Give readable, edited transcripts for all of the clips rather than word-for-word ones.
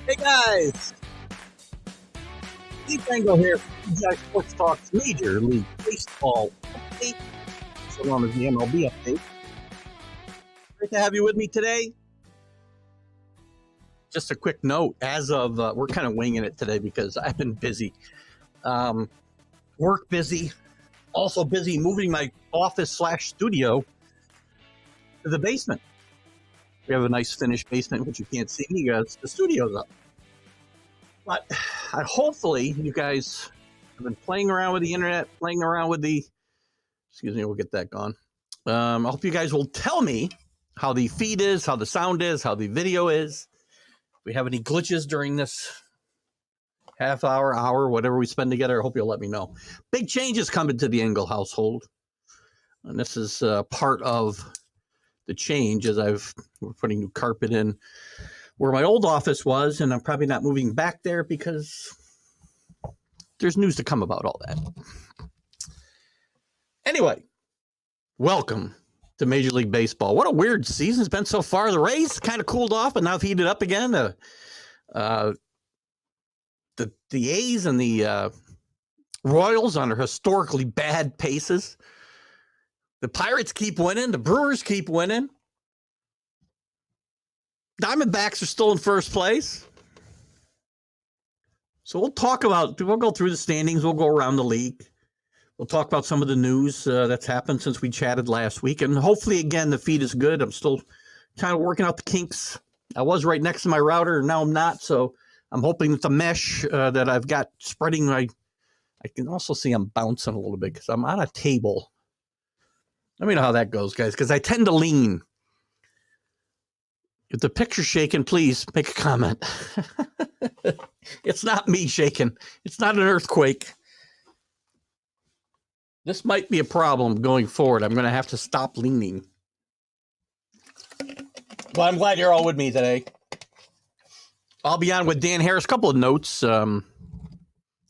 Hey guys, Steve Engle here from TGI Sports Talk's Major League Baseball update, so known as the MLB update. Great to have you with me today. Just a quick note, as of, we're kind of winging it today because I've been busy. Work busy, also busy moving my office/studio to the basement. We have a nice finished basement, which you can't see because the studio's up. But hopefully you guys have been playing around with the internet, playing around with the, excuse me, we'll get that gone. I hope you guys will tell me how the feed is, how the sound is, how the video is. If we have any glitches during this half hour, whatever we spend together, I hope you'll let me know. Big changes coming to the Engle household. And this is part of the change as we're putting new carpet in where my old office was, and I'm probably not moving back there because there's news to come about all that. Anyway, welcome to Major League Baseball. What a weird season it's been so far. The Rays kind of cooled off, but now have heated up again. The A's and the Royals on their historically bad paces. The Pirates keep winning. The Brewers keep winning. Diamondbacks are still in first place. So we'll go through the standings. We'll go around the league. We'll talk about some of the news that's happened since we chatted last week. And hopefully, again, the feed is good. I'm still kind of working out the kinks. I was right next to my router, and now I'm not. So I'm hoping that the mesh that I've got spreading I can also see I'm bouncing a little bit because I'm on a table. Let me know how that goes, guys, because I tend to lean. If the picture's shaking, please make a comment. It's not me shaking. It's not an earthquake. This might be a problem going forward. I'm going to have to stop leaning. Well, I'm glad you're all with me today. I'll be on with Dan Harris. A couple of notes. I'll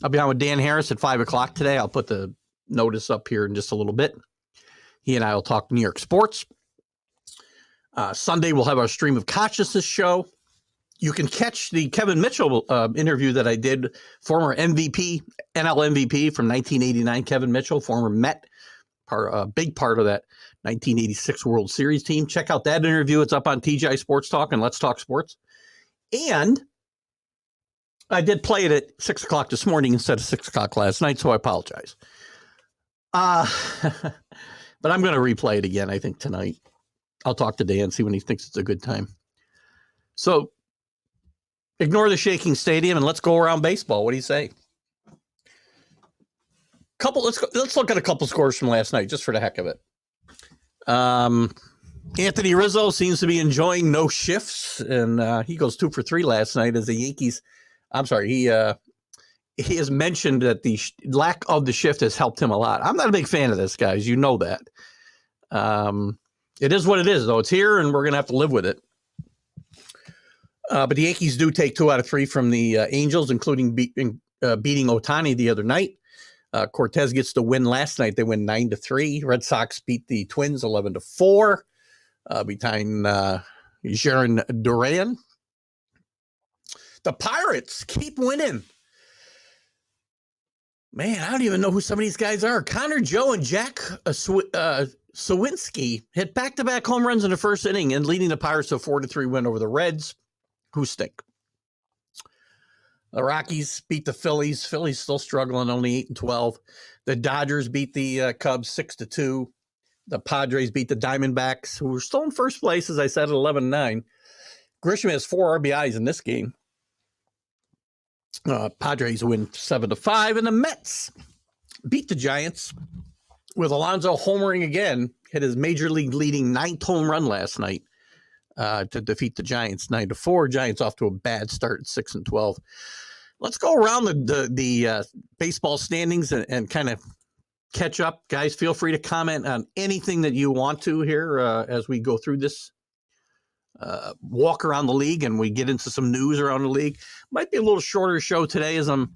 be on with Dan Harris at 5 o'clock today. I'll put the notice up here in just a little bit. He and I will talk New York sports. Sunday, we'll have our Stream of Consciousness show. You can catch the Kevin Mitchell interview that I did, former MVP, NL MVP from 1989, Kevin Mitchell, former Met, a big part of that 1986 World Series team. Check out that interview. It's up on TGI Sports Talk and Let's Talk Sports. And I did play it at 6 o'clock this morning instead of 6 o'clock last night, so I apologize. But I'm going to replay it again, I think, tonight. I'll talk to Dan, see when he thinks it's a good time. So ignore the shaking stadium and let's go around baseball. What do you say? Let's look at a couple scores from last night, just for the heck of it. Anthony Rizzo seems to be enjoying no shifts, and he goes 2 for 3 last night as the Yankees. I'm sorry, he has mentioned that the lack of the shift has helped him a lot. I'm not a big fan of this, guys. You know that. It is what it is, though. It's here, and we're going to have to live with it. But the Yankees do take 2 out of 3 from the Angels, including beating Ohtani the other night. Cortez gets the win last night. They win 9-3. Red Sox beat the Twins 11-4 behind Jaron Duran. The Pirates keep winning. Man, I don't even know who some of these guys are. Connor Joe and Jack Sawinski hit back-to-back home runs in the first inning and leading the Pirates to a 4-3 win over the Reds, who stink. The Rockies beat the Phillies. Phillies still struggling, only 8-12. The Dodgers beat the Cubs 6-2. The Padres beat the Diamondbacks, who were still in first place, as I said, at 11-9. Grisham has 4 RBIs in this game. Padres win 7-5, and the Mets beat the Giants with Alonso homering again. Hit his major league leading 9th home run last night to defeat the Giants 9-4. Giants off to a bad start at 6-12. Let's go around the baseball standings and kind of catch up, guys. Feel free to comment on anything that you want to here as we go through this walk around the league and we get into some news around the league. Might be a little shorter show today as I'm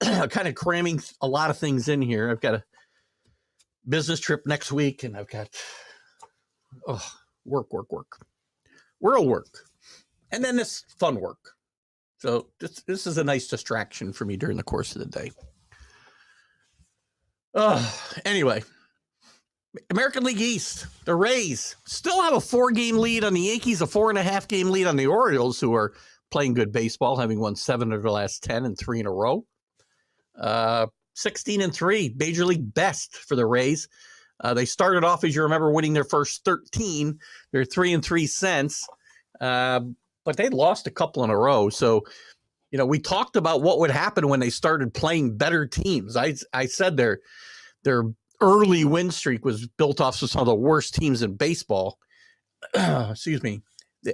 kind of cramming a lot of things in here. I've got a business trip next week and I've got work, real work. And then this fun work. So this is a nice distraction for me during the course of the day. Anyway, American League East, the Rays still have a 4-game lead on the Yankees, a 4.5-game lead on the Orioles, who are playing good baseball, having won 7 of their last 10 and 3 in a row. 16-3, major league best for the Rays. They started off, as you remember, winning their first 13. They're 3-3 since, but they lost a couple in a row. So, we talked about what would happen when they started playing better teams. I said their early win streak was built off of some of the worst teams in baseball. Excuse me.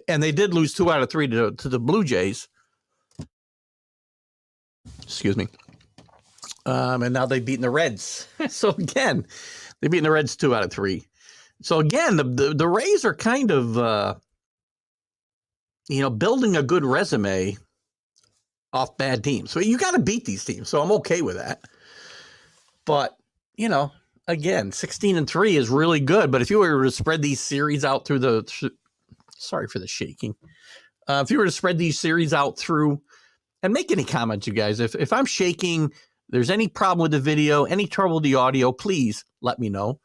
And they did lose 2 out of 3 to the Blue Jays. Excuse me. And now they've beaten the Reds. So again, they've beaten the Reds 2 out of 3. So again, the Rays are kind of, building a good resume off bad teams. So you got to beat these teams. So I'm okay with that. But, again, 16-3 is really good. But if you were to spread these series out through sorry for the shaking. If you were to spread these series out through, and make any comments, you guys, if I'm shaking, there's any problem with the video, any trouble with the audio, please let me know.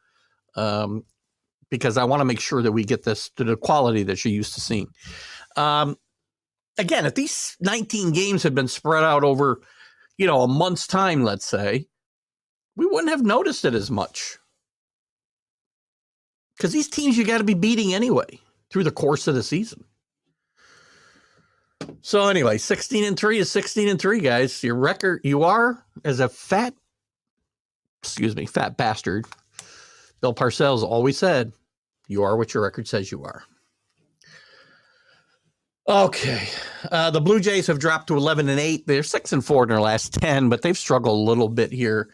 Because I want to make sure that we get this to the quality that you're used to seeing. Again, if these 19 games had been spread out over, a month's time, let's say, we wouldn't have noticed it as much. Because these teams you got to be beating anyway through the course of the season. So anyway, 16-3 is 16-3, guys. Your record, you are, as a fat bastard, Bill Parcells always said, you are what your record says you are. Okay. The Blue Jays have dropped to 11-8. They're 6-4 in their last 10, but they've struggled a little bit here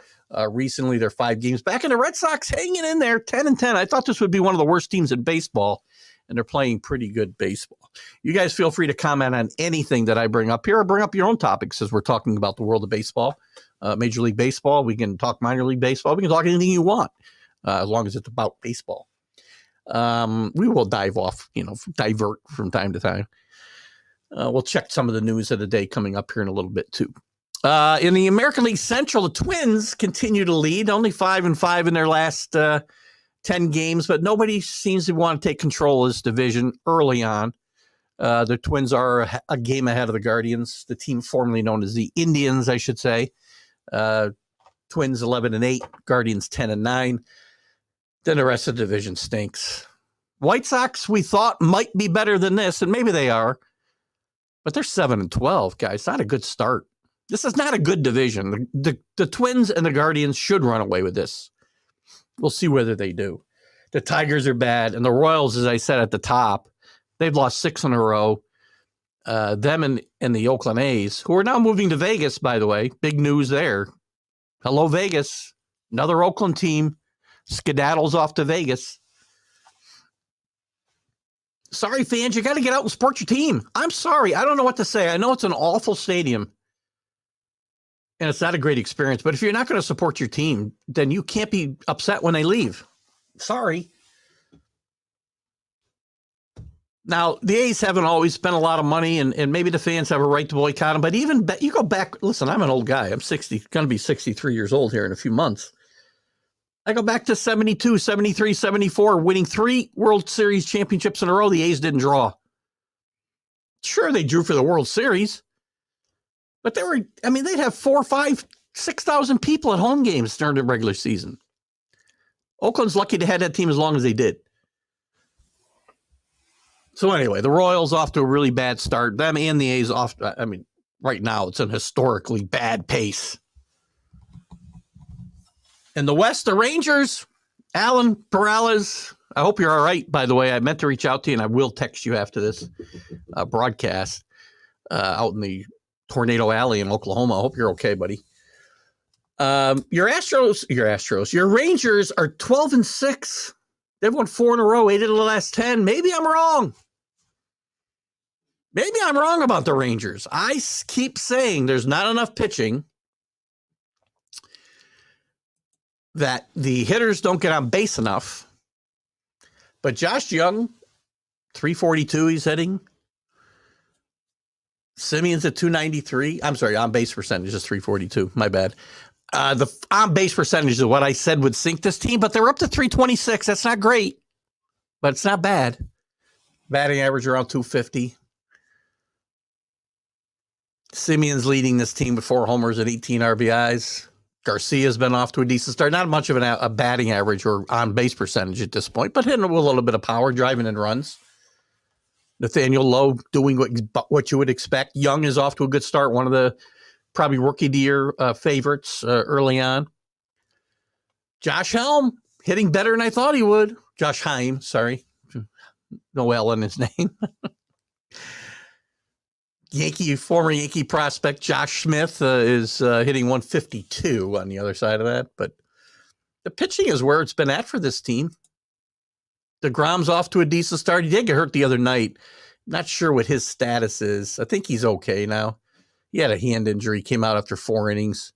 recently. They're 5 games back, and the Red Sox hanging in there, 10-10. I thought this would be one of the worst teams in baseball, and they're playing pretty good baseball. You guys feel free to comment on anything that I bring up here, or bring up your own topics as we're talking about the world of baseball, Major League Baseball. We can talk minor league baseball. We can talk anything you want, as long as it's about baseball. We will divert from time to time. We'll check some of the news of the day coming up here in a little bit too. In the American League Central, the Twins continue to lead, only 5-5 in their last 10 games, but nobody seems to want to take control of this division early on. The Twins are a game ahead of the Guardians, the team formerly known as the Indians, I should say. Twins 11-8, Guardians 10-9. Then the rest of the division stinks. White Sox, we thought might be better than this, and maybe they are. But they're 7-12, guys. Not a good start. This is not a good division. The Twins and the Guardians should run away with this. We'll see whether they do. The Tigers are bad, and the Royals, as I said at the top, they've lost 6 in a row. Them and the Oakland A's, who are now moving to Vegas, by the way. Big news there. Hello, Vegas. Another Oakland team skedaddles off to Vegas. Sorry, fans, you got to get out and support your team. I'm sorry. I don't know what to say. I know it's an awful stadium, and it's not a great experience. But if you're not going to support your team, then you can't be upset when they leave. Sorry. Now, the A's haven't always spent a lot of money, and maybe the fans have a right to boycott them. But even you go back. Listen, I'm an old guy. I'm going to be 63 years old here in a few months. I go back to 72, 73, 74, winning 3 World Series championships in a row. The A's didn't draw. Sure, they drew for the World Series, but they'd have 4, 5, 6,000 people at home games during the regular season. Oakland's lucky to have that team as long as they did. So anyway, the Royals off to a really bad start. Them and the A's off. Right now it's an historically bad pace. In the West, the Rangers, Alan Perales, I hope you're all right, by the way. I meant to reach out to you, and I will text you after this broadcast out in the Tornado Alley in Oklahoma. I hope you're okay, buddy. Your Rangers are 12-6. They've won 4 in a row, 8 of the last 10. Maybe I'm wrong. Maybe I'm wrong about the Rangers. I keep saying there's not enough pitching, that the hitters don't get on base enough. But Josh Young, 342 he's hitting. Simeon's at 293. I'm sorry, on base percentage is 342. My bad. The on base percentage is what I said would sink this team, but they're up to 326. That's not great, but it's not bad. Batting average around 250. Simeon's leading this team with 4 homers and 18 RBIs. Garcia's been off to a decent start. Not much of a batting average or on base percentage at this point, but hitting with a little bit of power, driving in runs. Nathaniel Lowe doing what you would expect. Young is off to a good start. One of the probably rookie of the year favorites early on. Josh Helm hitting better than I thought he would. Josh Heim, sorry. No L in his name. Former Yankee prospect Josh Smith is hitting 152 on the other side of that. But the pitching is where it's been at for this team. DeGrom's off to a decent start. He did get hurt the other night. Not sure what his status is. I think he's okay now. He had a hand injury, came out after 4 innings.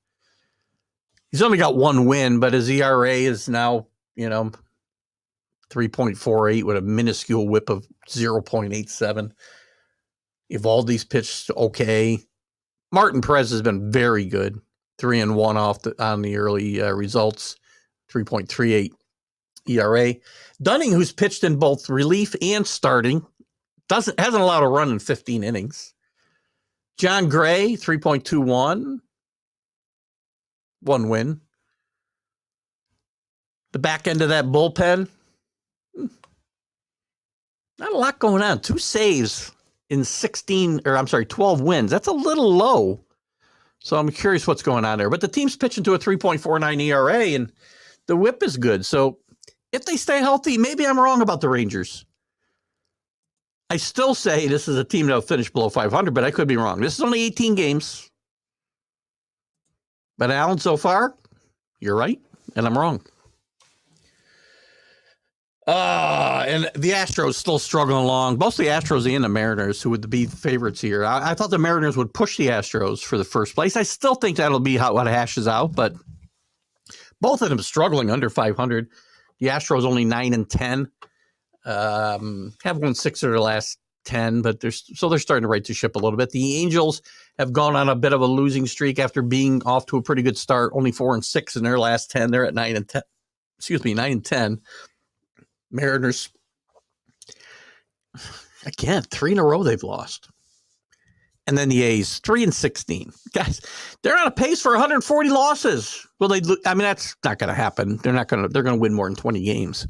He's only got 1 win, but his ERA is now, 3.48 with a minuscule whip of 0.87. Evaldi's pitched okay. Martin Perez has been very good. 3-1 on the early results. 3.38 ERA. Dunning, who's pitched in both relief and starting, hasn't allowed a run in 15 innings. John Gray, 3.21. 1 win. The back end of that bullpen, not a lot going on. 2 saves in 12 wins. That's a little low. So I'm curious what's going on there. But the team's pitching to a 3.49 ERA, and the whip is good. So if they stay healthy, maybe I'm wrong about the Rangers. I still say this is a team that will finish below 500, but I could be wrong. This is only 18 games. But Alan, so far, you're right, and I'm wrong. And the Astros still struggling along. Both the Astros and the Mariners, who would be the favorites here. I thought the Mariners would push the Astros for the first place. I still think that'll be what hashes out, but both of them struggling under 500. The Astros only 9-10. Have won 6 of their last 10, but they're starting to right the ship a little bit. The Angels have gone on a bit of a losing streak after being off to a pretty good start. Only 4-6 in their last 10. They're at 9-10. 9-10. Mariners, again, 3 in a row they've lost. And then the A's, 3-16. Guys, they're on a pace for 140 losses. Well, that's not going to happen. They're going to win more than 20 games.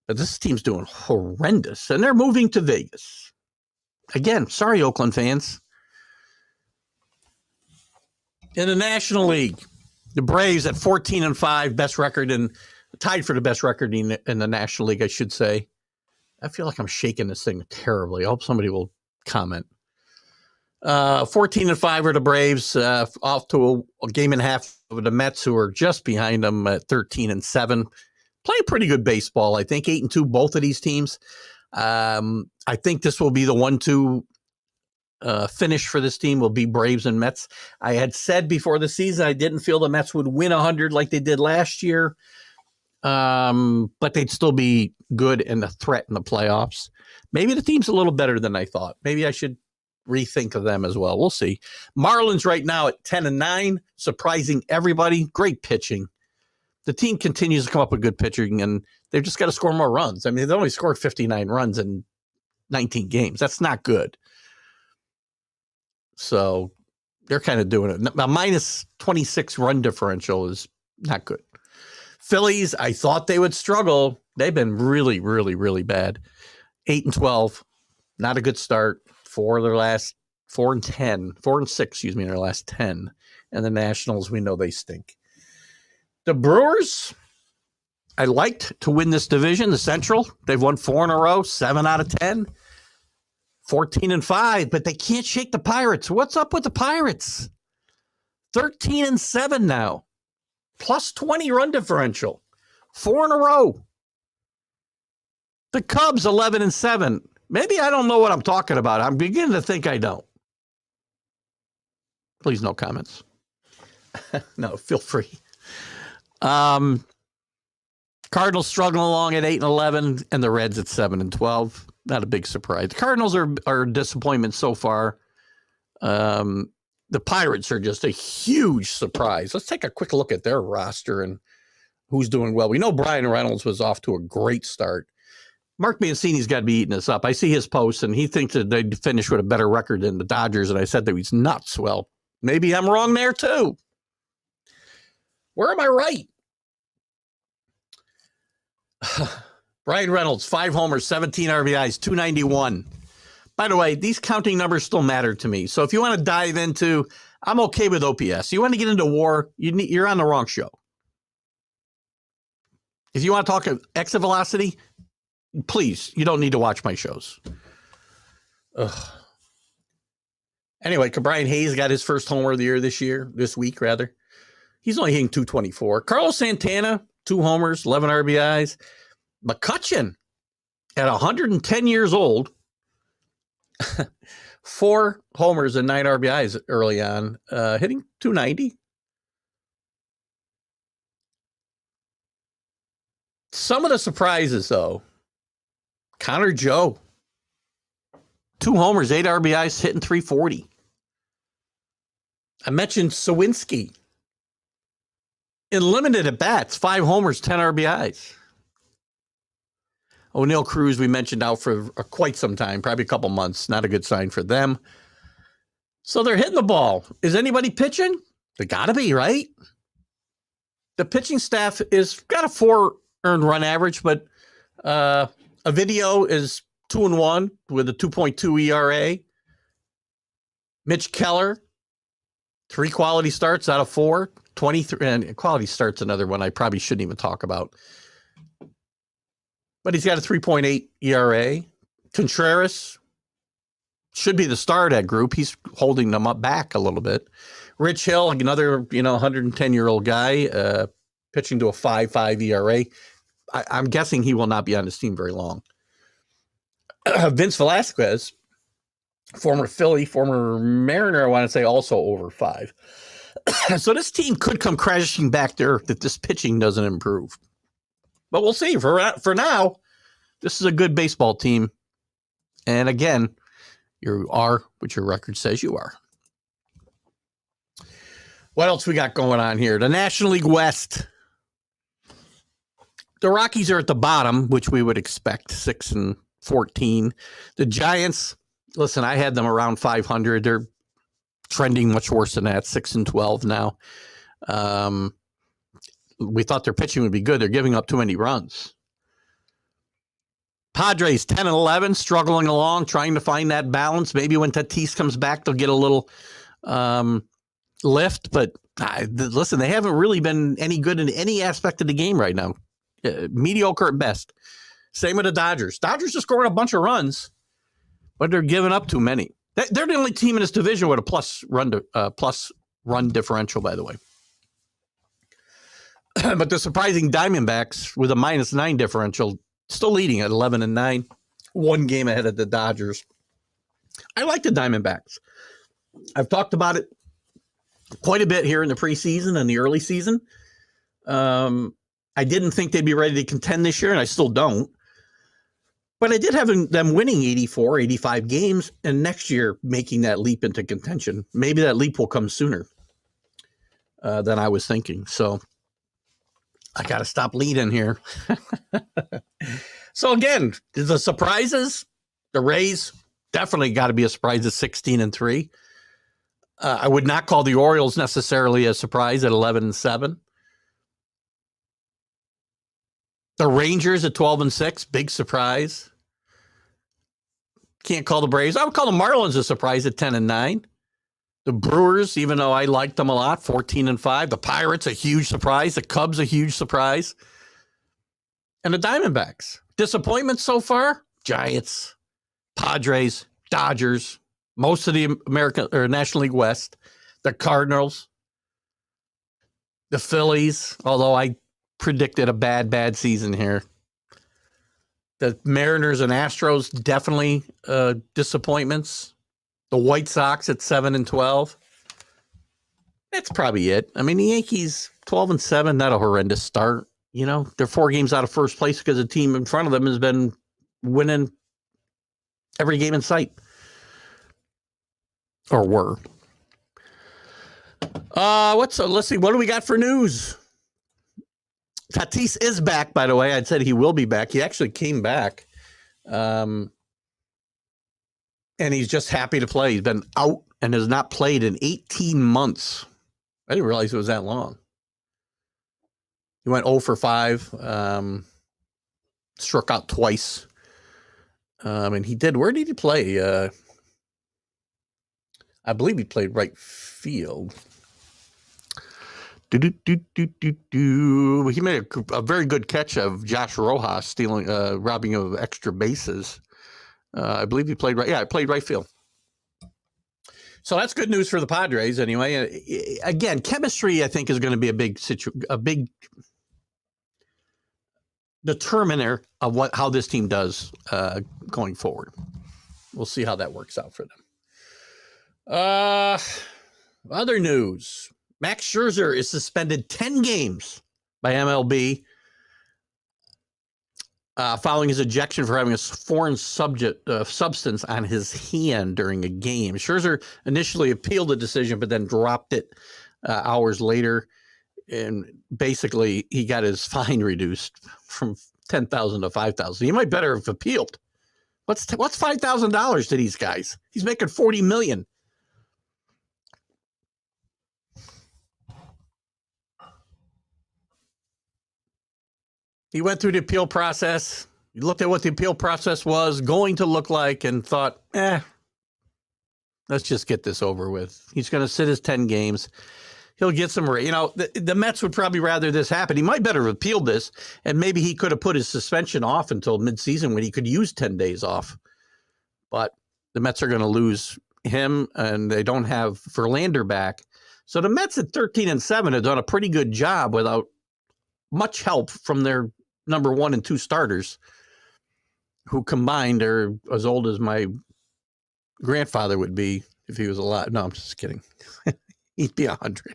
But this team's doing horrendous, and they're moving to Vegas. Again, sorry, Oakland fans. In the National League, the Braves at 14-5, best record tied for the best record in the National League, I should say. I feel like I'm shaking this thing terribly. I hope somebody will comment. 14-5 are the Braves, off to a game and a half of the Mets, who are just behind them at 13-7. Playing pretty good baseball, I think. 8-2, both of these teams. I think this will be the 1-2 finish for this team will be Braves and Mets. I had said before the season I didn't feel the Mets would win 100 like they did last year, but they'd still be good and a threat in the playoffs. Maybe the team's a little better than I thought. Maybe I should rethink of them as well. We'll see. Marlins right now at 10-9, surprising everybody. Great pitching. The team continues to come up with good pitching, and they've just got to score more runs. I mean, they only scored 59 runs in 19 games. That's not good. So they're kind of doing it. A minus 26 run differential is not good. Phillies, I thought they would struggle. They've been really, really, really bad. 8-12, not a good start. 4-6, in their last 10. And the Nationals, we know they stink. The Brewers, I liked to win this division, the Central. They've won 4 in a row, 7 out of 10, 14-5, but they can't shake the Pirates. What's up with the Pirates? 13-7 now, plus 20 run differential, 4 in a row. The Cubs, 11-7. Maybe I don't know what I'm talking about. I'm beginning to think I don't. Please, no comments. No, feel free. Cardinals struggling along at 8-11, and the Reds at 7-12. Not a big surprise. The Cardinals are a disappointment so far. The Pirates are just a huge surprise. Let's take a quick look at their roster and who's doing well. We know Brian Reynolds was off to a great start. Mark Mancini's got to be eating this up. I see his posts, and he thinks that they'd finish with a better record than the Dodgers, and I said that he's nuts. Well, maybe I'm wrong there, too. Where am I right? Brian Reynolds, 5 homers, 17 RBIs, 291. By the way, these counting numbers still matter to me. So if you want to dive into, I'm okay with OPS. You want to get into WAR, you're on the wrong show. If you want to talk exit velocity, please, you don't need to watch my shows. Ugh. Anyway, Brian Hayes got his first homer of the year this week. He's only hitting 224. Carlos Santana, 2 homers, 11 RBIs. McCutchen, at 110 years old, 4 homers and 9 RBIs early on, hitting 290. Some of the surprises, though. Connor Joe, 2 homers, 8 RBIs, hitting 340. I mentioned Sawinski. In limited at bats, 5 homers, 10 RBIs. O'Neill Cruz, we mentioned out for quite some time, probably a couple months. Not a good sign for them. So they're hitting the ball. Is anybody pitching? They got to be, right? The pitching staff is got a 4 earned run average, but a video is 2-1 with a 2.2 ERA. Mitch Keller, 3 quality starts out of 4, 23, and quality starts another one I probably shouldn't even talk about. But he's got a 3.8 ERA. Contreras should be the star of that group. He's holding them up back a little bit. Rich Hill, another 110-year-old guy, pitching to a 5.5 ERA. I'm guessing he will not be on this team very long. Vince Velasquez, former Philly, former Mariner, I want to say, also over 5. So this team could come crashing back to earth if this pitching doesn't improve. But we'll see. For now, this is a good baseball team. And again, you are what your record says you are. What else we got going on here? The National League West. The Rockies are at the bottom, which we would expect, 6-14. The Giants, listen, I had them around 500. They're trending much worse than that, 6-12 now. We thought their pitching would be good. They're giving up too many runs. Padres 10-11, struggling along, trying to find that balance. Maybe when Tatis comes back, they'll get a little lift. But listen, they haven't really been any good in any aspect of the game right now. Mediocre at best. Same with the Dodgers. Dodgers are scoring a bunch of runs, but they're giving up too many. They're the only team in this division with a plus run differential, by the way. But the surprising Diamondbacks with a -9 differential, still leading at 11-9, 1 game ahead of the Dodgers. I like the Diamondbacks. I've talked about it quite a bit here in the preseason and the early season. I didn't think they'd be ready to contend this year, and I still don't. But I did have them winning 84, 85 games, and next year making that leap into contention. Maybe that leap will come sooner than I was thinking. So I got to stop leading here. So again, the surprises, the Rays definitely got to be a surprise at 16-3. I would not call the Orioles necessarily a surprise at 11-7. The Rangers at 12-6, big surprise. Can't call the Braves. I would call the Marlins a surprise at 10-9. The Brewers, even though I liked them a lot, 14-5. The Pirates, a huge surprise. The Cubs, a huge surprise. And the Diamondbacks. Disappointment so far? Giants, Padres, Dodgers, most of the American or National League West, the Cardinals, the Phillies, although I predicted a bad season here. The Mariners and Astros, definitely disappointments. The White Sox at 7-12. That's probably it. I mean, the Yankees 12-7, not a horrendous start. You know, they're 4 games out of first place because the team in front of them has been winning every game in sight. or were. Let's see. What do we got for news? Tatis is back, by the way. I'd said he will be back. He actually came back. And he's just happy to play. He's been out and has not played in 18 months. I didn't realize it was that long. He went 0 for 5, struck out twice. And he did. Where did he play? I believe he played right field. He made a very good catch of Josh Rojas robbing of extra bases. I believe he played right. Yeah, I played right field. So that's good news for the Padres anyway. Again, chemistry, I think, is going to be a big determiner of how this team does going forward. We'll see how that works out for them. Other news. Max Scherzer is suspended 10 games by MLB following his ejection for having a foreign substance on his hand during a game. Scherzer initially appealed the decision, but then dropped it hours later. And basically, he got his fine reduced from $10,000 to $5,000. He might better have appealed. What's $5,000 to these guys? He's making $40 million. He went through the appeal process. He looked at what the appeal process was going to look like and thought, let's just get this over with. He's going to sit his 10 games. He'll get some, the Mets would probably rather this happen. He might better have appealed this, and maybe he could have put his suspension off until midseason when he could use 10 days off. But the Mets are going to lose him, and they don't have Verlander back. So the Mets at 13-7 have done a pretty good job without much help from their number 1 and 2 starters, who combined are as old as my grandfather would be if he was alive. No, I'm just kidding. He'd be 100.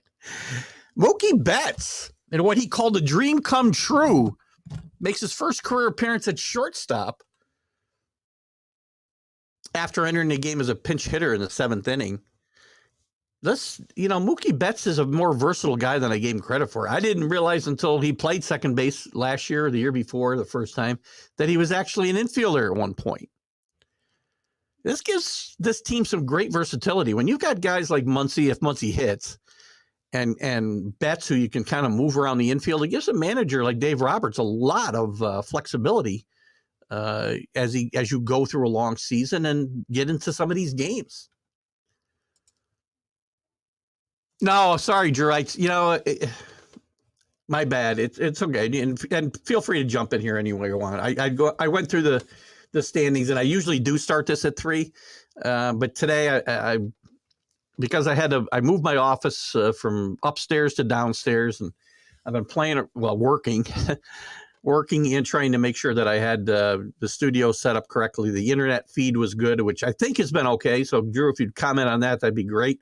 Mookie Betts, and what he called a dream come true, makes his first career appearance at shortstop after entering the game as a pinch hitter in the 7th inning. Mookie Betts is a more versatile guy than I gave him credit for. I didn't realize until he played second base last year or the year before, the first time, that he was actually an infielder at one point. This gives this team some great versatility. When you've got guys like Muncy, if Muncy hits, and Betts, who you can kind of move around the infield, it gives a manager like Dave Roberts a lot of flexibility as you go through a long season and get into some of these games. No, sorry, Drew. My bad. It's okay, and feel free to jump in here any way you want. I went through the standings, and I usually do start this at 3, but today I because I moved my office from upstairs to downstairs, and I've been working and trying to make sure that I had the studio set up correctly. The internet feed was good, which I think has been okay. So, Drew, if you'd comment on that, that'd be great.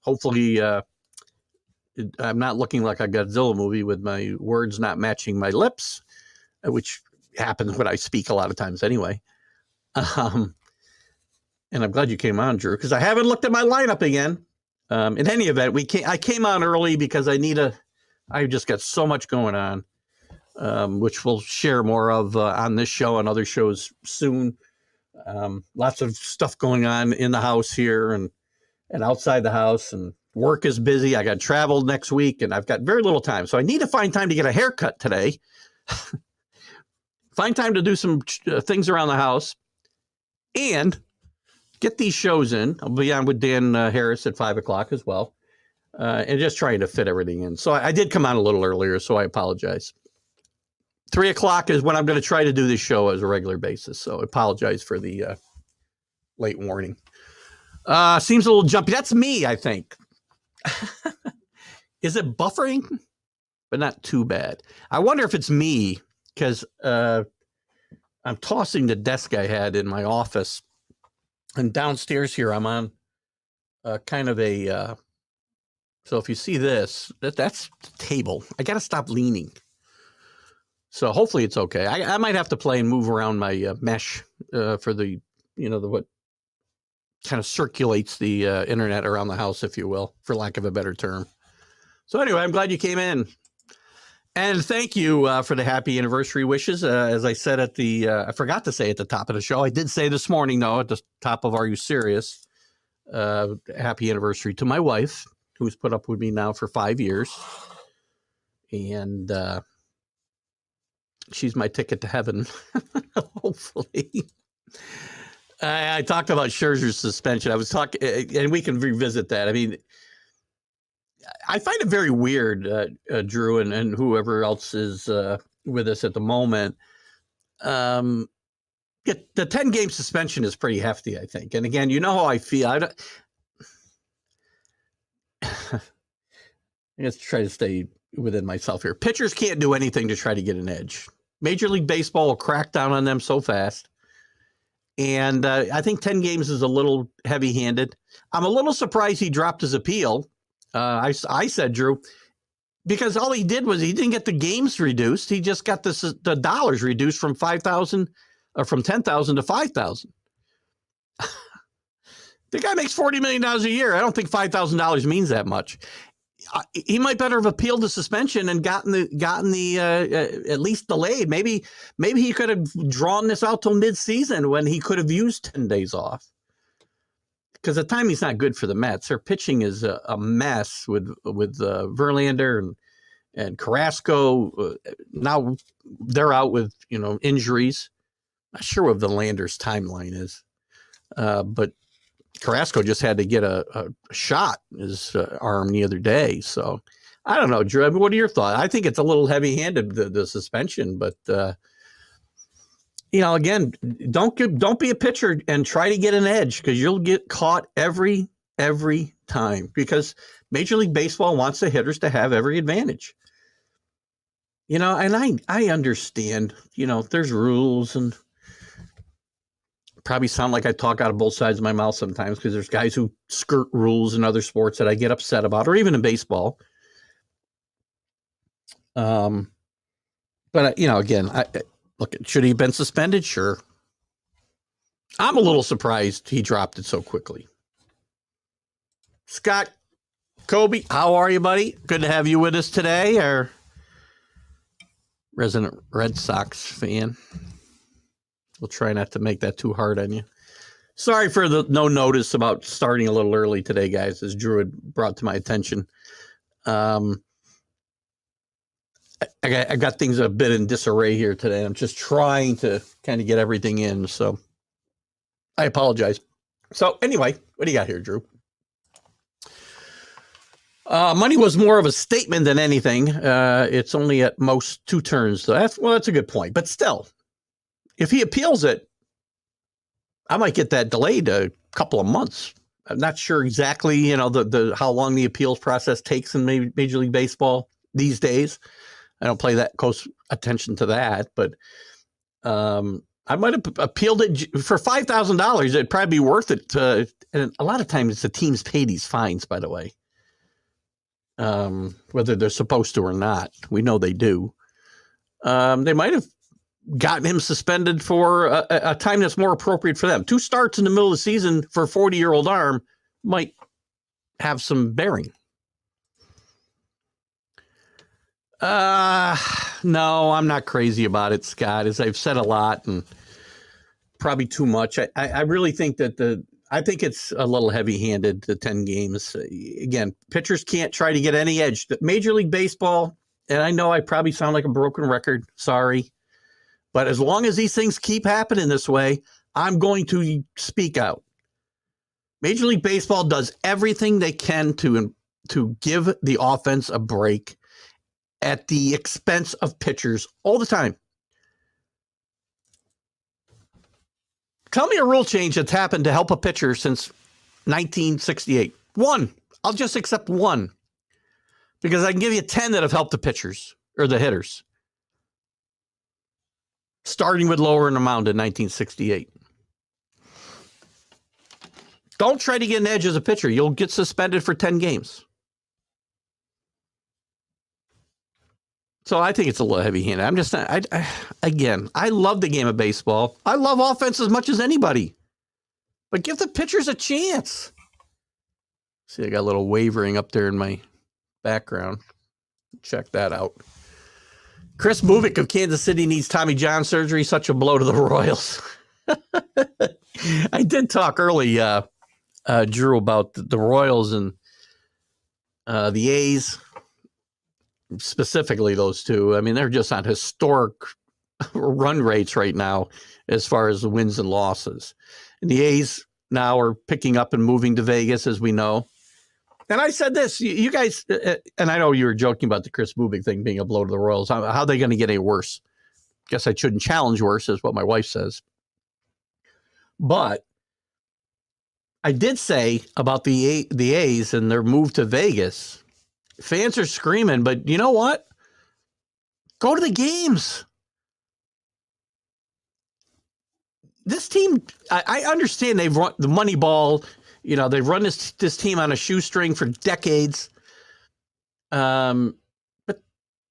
Hopefully, I'm not looking like a Godzilla movie with my words not matching my lips, which happens when I speak a lot of times anyway. And I'm glad you came on, Drew, because I haven't looked at my lineup again. In any event, I came on early because I just got so much going on, which we'll share more of on this show and other shows soon. Lots of stuff going on in the house here and outside the house, and work is busy. I got travel next week, and I've got very little time. So I need to find time to get a haircut today, find time to do some things around the house, and get these shows in. I'll be on with Dan Harris at 5 o'clock as well, and just trying to fit everything in. So I did come on a little earlier, so I apologize. 3 o'clock is when I'm going to try to do this show as a regular basis, so I apologize for the late warning. Seems a little jumpy. That's me, I think. Is it buffering? But not too bad. I wonder if it's me, because I'm tossing the desk I had in my office, and downstairs here I'm on kind of a so if you see this, that's the table. I got to stop leaning. So hopefully it's okay. I might have to play and move around my mesh for the kind of circulates the internet around the house, if you will, for lack of a better term. So anyway, I'm glad you came in. And thank you for the happy anniversary wishes. As I said at the, I forgot to say at the top of the show, I did say this morning, though, at the top of Are You Serious? Happy anniversary to my wife, who's put up with me now for 5 years. And she's my ticket to heaven, hopefully. I talked about Scherzer's suspension. I was talking, and we can revisit that. I mean, I find it very weird, Drew, and whoever else is with us at the moment. The 10-game suspension is pretty hefty, I think. And again, you know how I feel. I guess try to stay within myself here. Pitchers can't do anything to try to get an edge. Major League Baseball will crack down on them so fast. And I think 10 games is a little heavy-handed. I'm a little surprised he dropped his appeal. I said, Drew, because all he did was he didn't get the games reduced. He just got the dollars reduced from 5,000 or from 10,000 to 5,000. The guy makes $40 million a year. I don't think $5,000 means that much. He might better have appealed the suspension and gotten the at least delayed. Maybe he could have drawn this out till mid-season when he could have used 10 days off. Because the timing's not good for the Mets. Their pitching is a mess with Verlander and Carrasco. Now they're out with injuries. Not sure what the Landers' timeline is, but Carrasco just had to get a shot in his arm the other day. So I don't know, Drew. What are your thoughts? I think it's a little heavy-handed, the suspension, but again, don't be a pitcher and try to get an edge, because you'll get caught every time, because Major League Baseball wants the hitters to have every advantage. And I understand, there's rules, and probably sound like I talk out of both sides of my mouth sometimes, because there's guys who skirt rules in other sports that I get upset about, or even in baseball. But again, look, should he have been suspended? Sure. I'm a little surprised he dropped it so quickly. Scott Kobe, how are you, buddy? Good to have you with us today, our resident Red Sox fan. We'll try not to make that too hard on you. Sorry for the no notice about starting a little early today, guys, as Drew had brought to my attention. I got things a bit in disarray here today. I'm just trying to kind of get everything in, so I apologize. So anyway, what do you got here, Drew? Money was more of a statement than anything. It's only at most 2 turns. So that's a good point. But still, if he appeals it, I might get that delayed a couple of months. I'm not sure exactly, the how long the appeals process takes in Major League Baseball these days. I don't pay that close attention to that, but I might have appealed it for $5,000. It'd probably be worth it. And a lot of times the teams pay these fines, by the way, whether they're supposed to or not. We know they do. They might have gotten him suspended for a time that's more appropriate for them. 2 starts in the middle of the season for a 40-year-old arm might have some bearing. No, I'm not crazy about it, Scott, as I've said a lot and probably too much. I really think that I think it's a little heavy-handed, the 10 games. Again, pitchers can't try to get any edge. Major League Baseball, and I know I probably sound like a broken record, sorry, but as long as these things keep happening this way, I'm going to speak out. Major League Baseball does everything they can to give the offense a break at the expense of pitchers all the time. Tell me a rule change that's happened to help a pitcher since 1968. 1. I'll just accept 1. Because I can give you 10 that have helped the pitchers or the hitters. Starting with lower in the mound in 1968. Don't try to get an edge as a pitcher. You'll get suspended for 10 games. So I think it's a little heavy-handed. I'm just not, I love the game of baseball. I love offense as much as anybody. but give the pitchers a chance. See, I got a little wavering up there in my background. Check that out. Chris Bubik of Kansas City needs Tommy John surgery. Such a blow to the Royals. I did talk early, Drew, about the Royals and the A's, specifically those two. I mean, they're just on historic run rates right now as far as the wins and losses. And the A's now are picking up and moving to Vegas, as we know. And I said this, you guys, and I know you were joking about the Chris Bubik thing being a blow to the Royals. How are they going to get any worse? Guess I shouldn't challenge worse, is what my wife says. But I did say about the A's and their move to Vegas. Fans are screaming, but you know what? Go to the games. This team, I understand they've run the money ball. You know, they've run this team on a shoestring for decades. But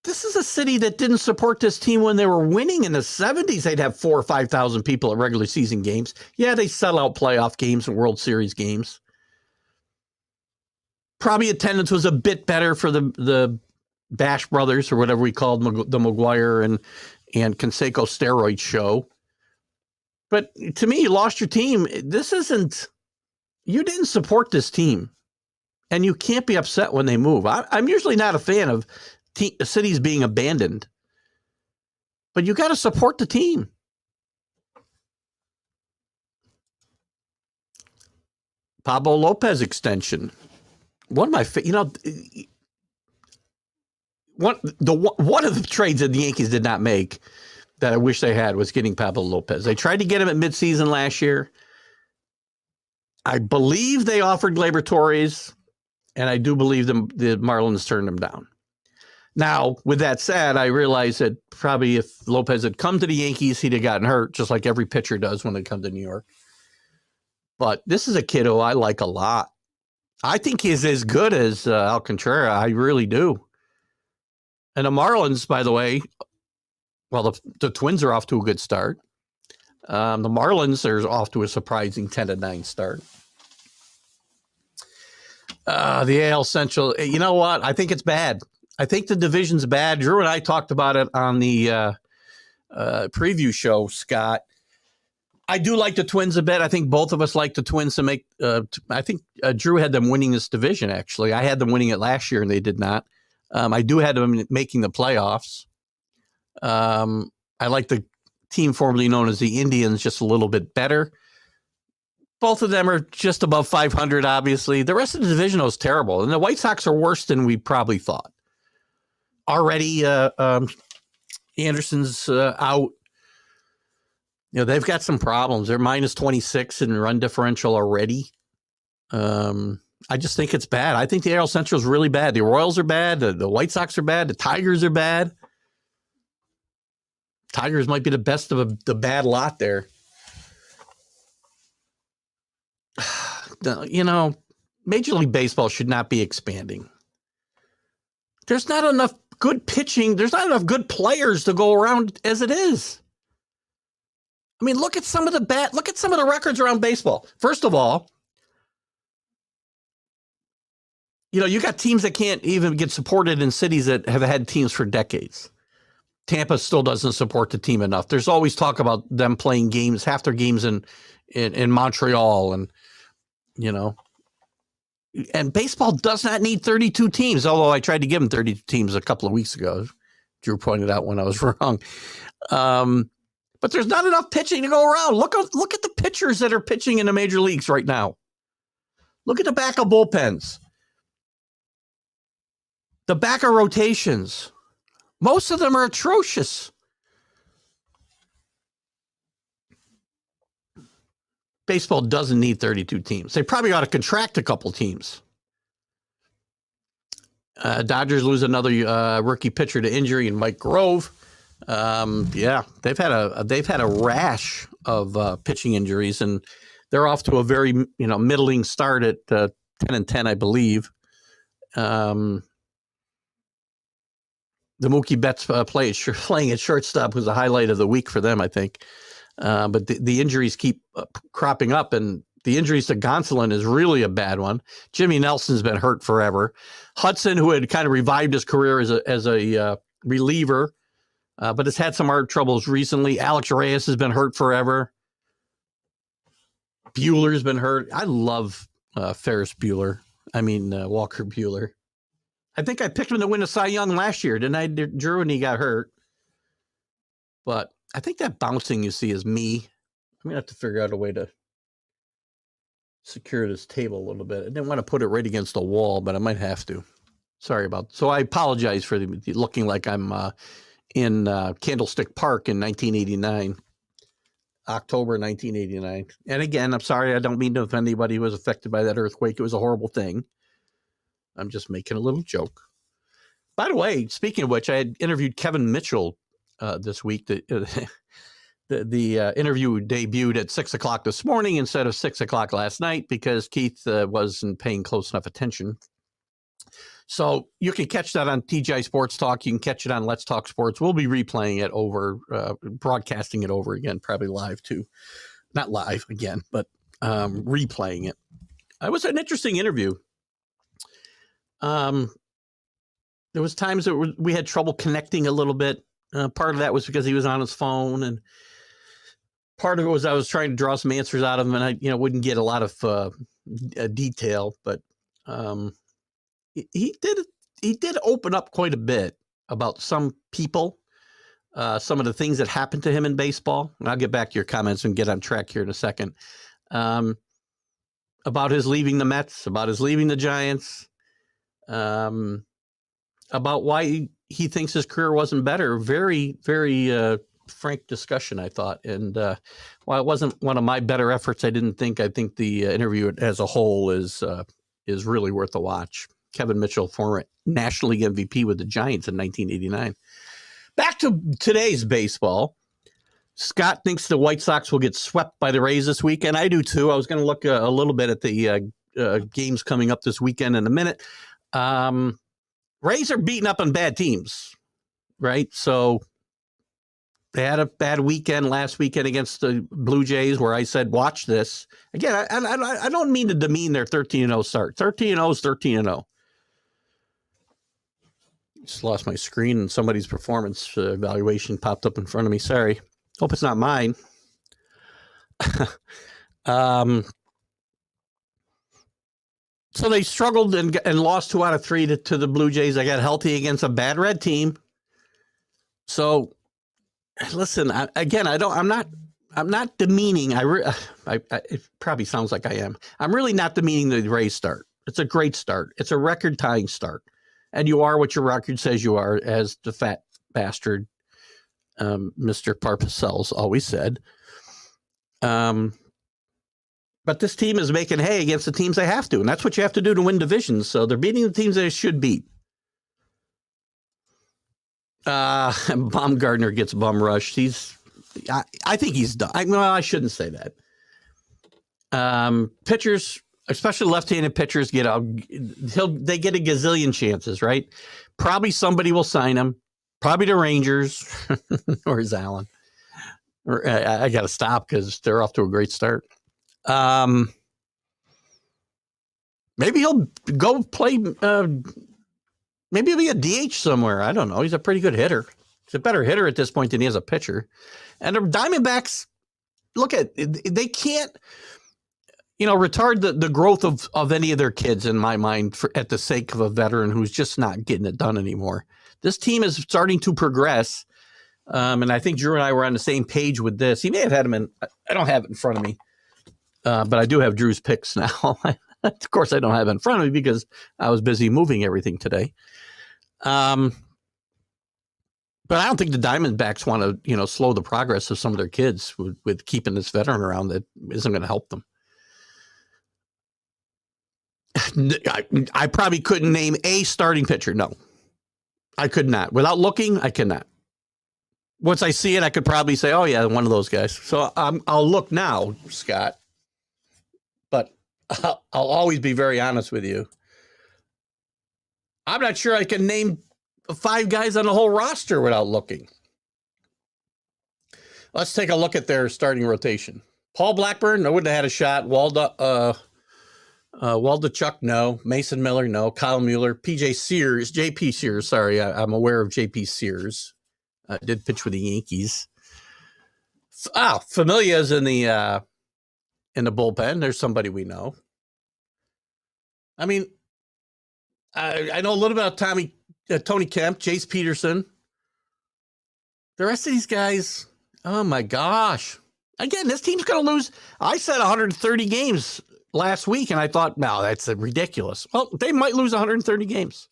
this is a city that didn't support this team when they were winning in the 70s. They'd have 4,000 or 5,000 people at regular season games. Yeah, they sell out playoff games and World Series games. Probably attendance was a bit better for the Bash Brothers, or whatever we called the McGuire and Canseco steroid show. But to me, you lost your team. You didn't support this team, and you can't be upset when they move. I'm usually not a fan of cities being abandoned, but you got to support the team. Pablo Lopez extension. One of my, one of the trades that the Yankees did not make that I wish they had was getting Pablo Lopez. They tried to get him at midseason last year. I believe they offered Gleyber Torres, and I do believe the Marlins turned him down. Now, with that said, I realize that probably if Lopez had come to the Yankees, he'd have gotten hurt, just like every pitcher does when they come to New York. But this is a kid who I like a lot. I think he's as good as Alcantara. I really do. And the Marlins, by the way, well, the Twins are off to a good start. The Marlins are off to a surprising 10-9 start. The AL Central, you know what? I think it's bad. I think the division's bad. Drew and I talked about it on the preview show, Scott. I do like the Twins a bit. I think both of us like the Twins to make. I think Drew had them winning this division, actually. I had them winning it last year, and they did not. I do have them making the playoffs. I like the team formerly known as the Indians just a little bit better. Both of them are just above 500, obviously. The rest of the division was terrible, and the White Sox are worse than we probably thought. Already, Anderson's out. You know, they've got some problems. They're minus 26 in run differential already. I just think it's bad. I think the AL Central is really bad. The Royals are bad. The White Sox are bad. The Tigers are bad. Tigers might be the best of the bad lot there. You know, Major League Baseball should not be expanding. There's not enough good pitching. There's not enough good players to go around as it is. I mean, look at some of the records around baseball. First of all, you know, you got teams that can't even get supported in cities that have had teams for decades. Tampa still doesn't support the team enough. There's always talk about them playing games, half their games in Montreal, and you know, and baseball does not need 32 teams. Although I tried to give them 32 teams a couple of weeks ago, Drew pointed out when I was wrong. But there's not enough pitching to go around. Look at the pitchers that are pitching in the major leagues right now. Look at the back of bullpens, the back of rotations. Most of them are atrocious. Baseball doesn't need 32 teams. They probably ought to contract a couple teams. Dodgers lose another rookie pitcher to injury in Mike Grove. Yeah, they've had a rash of pitching injuries, and they're off to a very middling start at 10-10, I believe. The Mookie Betts playing at shortstop was a highlight of the week for them, I think. But the injuries keep cropping up, and The injuries to Gonsolin is really a bad one. Jimmy Nelson's been hurt forever. Hudson, who had kind of revived his career as a reliever, but has had some heart troubles recently. Alex Reyes has been hurt forever. Bueller's been hurt. I love Walker Buehler. I think I picked him to win a Cy Young last year, didn't I, Drew, and he got hurt. But I think that bouncing you see is me. I'm going to have to figure out a way to secure this table a little bit. I didn't want to put it right against the wall, but I might have to. Sorry about. So I apologize for looking like I'm in Candlestick Park in 1989, October 1989. And again, I'm sorry. I don't mean to offend anybody who was affected by that earthquake. It was a horrible thing. I'm just making a little joke. By the way, speaking of which, I had interviewed Kevin Mitchell this week. The interview debuted at 6 o'clock this morning instead of 6 o'clock last night because Keith wasn't paying close enough attention. So you can catch that on TGI Sports Talk. You can catch it on Let's Talk Sports. We'll be replaying it over, broadcasting it over again, probably live too. Not live again, but replaying it. It was an interesting interview. There was times that we had trouble connecting a little bit. Part of that was because he was on his phone, and part of it was I was trying to draw some answers out of him, and I, wouldn't get a lot of detail. But he did open up quite a bit about some people, some of the things that happened to him in baseball. And I'll get back to your comments and get on track here in a second. About his leaving the Mets, about his leaving the Giants. About why he thinks his career wasn't better. Very, very frank discussion, I thought. And while it wasn't one of my better efforts, I think the interview as a whole is really worth a watch. Kevin Mitchell, former National League MVP with the Giants in 1989. Back to today's baseball. Scott thinks the White Sox will get swept by the Rays this weekend. I do too. I was going to look a little bit at the games coming up this weekend in a minute. Rays are beating up on bad teams, right? So they had a bad weekend last weekend against the Blue Jays where I said, watch this. Again, I don't mean to demean their 13-0 start. 13-0 is 13-0. Just lost my screen and somebody's performance evaluation popped up in front of me. Sorry. Hope it's not mine. So they struggled and lost 2 out of 3 to the Blue Jays. They got healthy against a bad Red team. So, listen, I'm not demeaning. It probably sounds like I am. I'm really not demeaning the Rays start. It's a great start. It's a record-tying start. And you are what your record says you are, as the fat bastard Mr. Parpacells always said. But this team is making hay against the teams they have to, and that's what you have to do to win divisions. So they're beating the teams they should beat. Baumgartner gets bum rushed. I think he's done. I shouldn't say that. Pitchers, especially left-handed pitchers, they get a gazillion chances, right? Probably somebody will sign him. Probably the Rangers. Where's Allen? I got to stop because they're off to a great start. Maybe he'll go play. Maybe he'll be a DH somewhere. I don't know. He's a pretty good hitter. He's a better hitter at this point than he is a pitcher. And the Diamondbacks, they can't, retard the growth of any of their kids in my mind at the sake of a veteran who's just not getting it done anymore. This team is starting to progress. And I think Drew and I were on the same page with this. He may have had him I don't have it in front of me. But I do have Drew's picks now. Of course, I don't have it in front of me because I was busy moving everything today. But I don't think the Diamondbacks want to, slow the progress of some of their kids with keeping this veteran around that isn't going to help them. I probably couldn't name a starting pitcher. No, I could not. Without looking, I cannot. Once I see it, I could probably say, oh, yeah, one of those guys. So I'll look now, Scott. But I'll always be very honest with you. I'm not sure I can name 5 guys on the whole roster without looking. Let's take a look at their starting rotation. Paul Blackburn, I wouldn't have had a shot. Waldachuk, no. Mason Miller, no. Kyle Mueller, JP Sears. Sorry, I'm aware of JP Sears. Did pitch with the Yankees. Familia's in the bullpen. There's somebody we know. I mean, I know a little bit about Tony Kemp, Jace Peterson. The rest of these guys, oh my gosh. Again, this team's going to lose. I said 130 games last week, and I thought, no, that's ridiculous. Well, they might lose 130 games.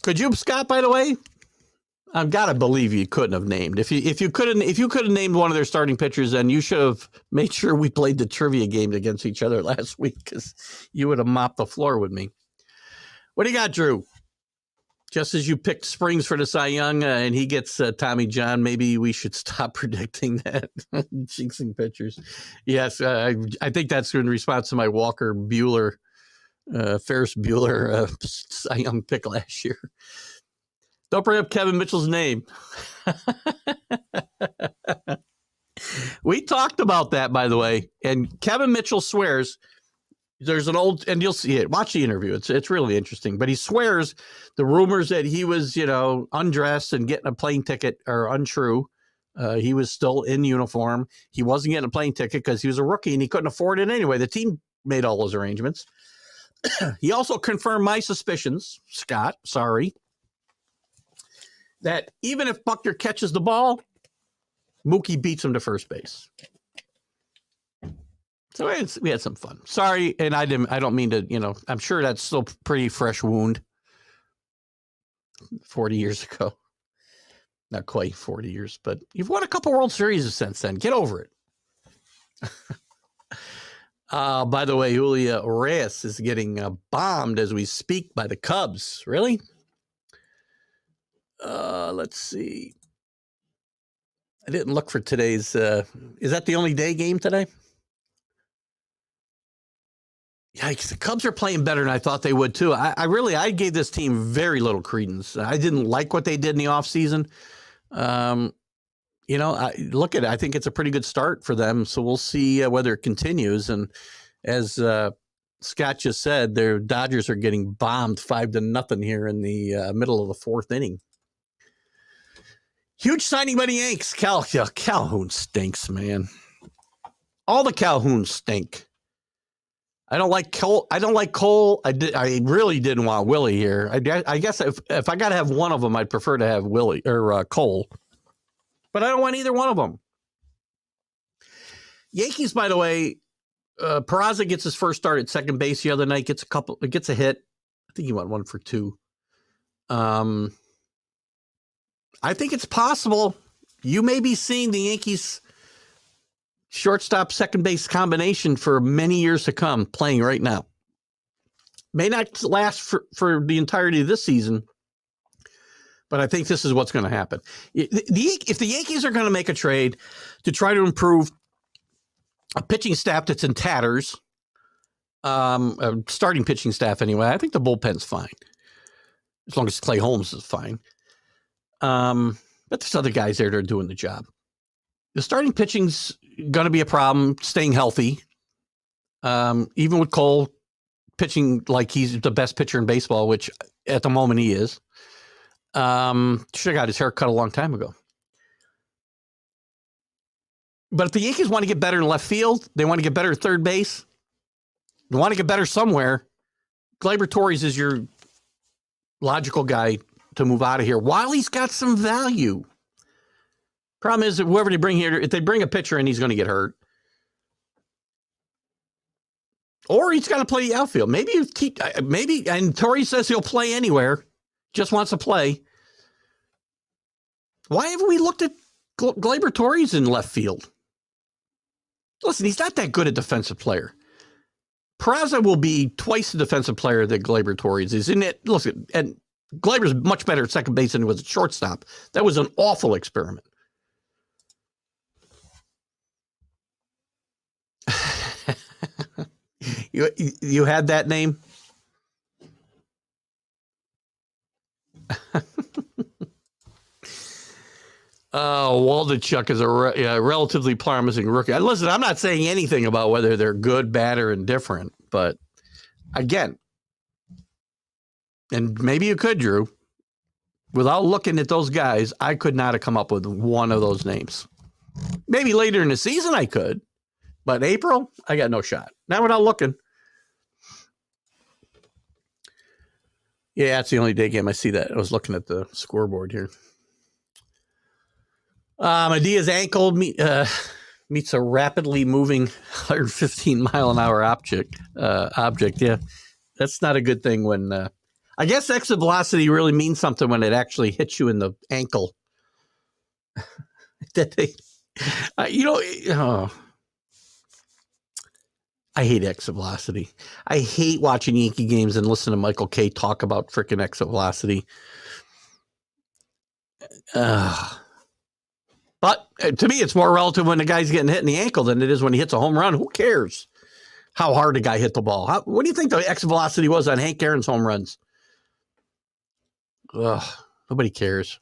Could you, Scott, by the way? I've got to believe you couldn't have named. If you could have named one of their starting pitchers, then you should have made sure we played the trivia games against each other last week, because you would have mopped the floor with me. What do you got, Drew? Just as you picked Springs for the Cy Young and he gets Tommy John, maybe we should stop predicting that. Jinxing pitchers. Yes, I think that's in response to my Walker Bueller, Ferris Bueller Cy Young pick last year. Don't bring up Kevin Mitchell's name. We talked about that, by the way, and Kevin Mitchell swears there's an old, and you'll see it. Watch the interview. It's really interesting. But he swears the rumors that he was, undressed and getting a plane ticket are untrue. He was still in uniform. He wasn't getting a plane ticket because he was a rookie and he couldn't afford it anyway. The team made all those arrangements. He also confirmed my suspicions, Scott, sorry, that even if Buckner catches the ball, Mookie beats him to first base. So we had some fun. Sorry, and I don't mean to, I'm sure that's still pretty fresh wound. 40 years ago. Not quite 40 years, but you've won a couple World Series since then. Get over it. By the way, Julio Reyes is getting bombed as we speak by the Cubs. Really? Let's see. I didn't look for today's. Is that the only day game today? Yikes, the Cubs are playing better than I thought they would, too. I gave this team very little credence. I didn't like what they did in the offseason. Look at it. I think it's a pretty good start for them. So we'll see whether it continues. And as Scott just said, their Dodgers are getting bombed 5-0 here in the middle of the fourth inning. Huge signing by the Yanks. Calhoun stinks, man. All the Calhouns stink. I don't like Cole. I really didn't want Willie here. I guess if I got to have one of them, I'd prefer to have Willie or Cole. But I don't want either one of them. Yankees, by the way, Peraza gets his first start at second base the other night. Gets a hit. I think he went 1 for 2. I think it's possible you may be seeing the Yankees shortstop second base combination for many years to come playing right now. May not last for the entirety of this season, but I think this is what's going to happen. If the Yankees are going to make a trade to try to improve a pitching staff that's in tatters, a starting pitching staff anyway, I think the bullpen's fine. As long as Clay Holmes is fine. But there's other guys there that are doing the job. The starting pitching's going to be a problem, staying healthy. Even with Cole pitching like he's the best pitcher in baseball, which at the moment he is. Should have got his hair cut a long time ago. But if the Yankees want to get better in left field, they want to get better at third base, they want to get better somewhere, Gleyber Torres is your logical guy to move out of here while he's got some value. Problem is that whoever they bring here, if they bring a pitcher in, he's going to get hurt. Or he's got to play outfield. Maybe, and Torres says he'll play anywhere, just wants to play. Why haven't we looked at Gleyber Torres in left field? Listen, he's not that good a defensive player. Peraza will be twice the defensive player that Gleyber Torres is. Listen, and Gleyber's much better at second base than he was at shortstop. That was an awful experiment. You had that name? Waldachuk is a relatively promising rookie. Listen, I'm not saying anything about whether they're good, bad, or indifferent, but again, and maybe you could, Drew, without looking at those guys, I could not have come up with one of those names. Maybe later in the season I could, but April, I got no shot. Not without looking. Yeah, that's the only day game I see that. I was looking at the scoreboard here. Adia's ankle meets a rapidly moving 115-mile-an-hour object. Yeah, that's not a good thing when. I guess exit velocity really means something when it actually hits you in the ankle. I hate exit velocity. I hate watching Yankee games and listening to Michael Kay talk about freaking exit velocity. But to me, it's more relative when the guy's getting hit in the ankle than it is when he hits a home run. Who cares how hard a guy hit the ball? What do you think the exit velocity was on Hank Aaron's home runs? Nobody cares.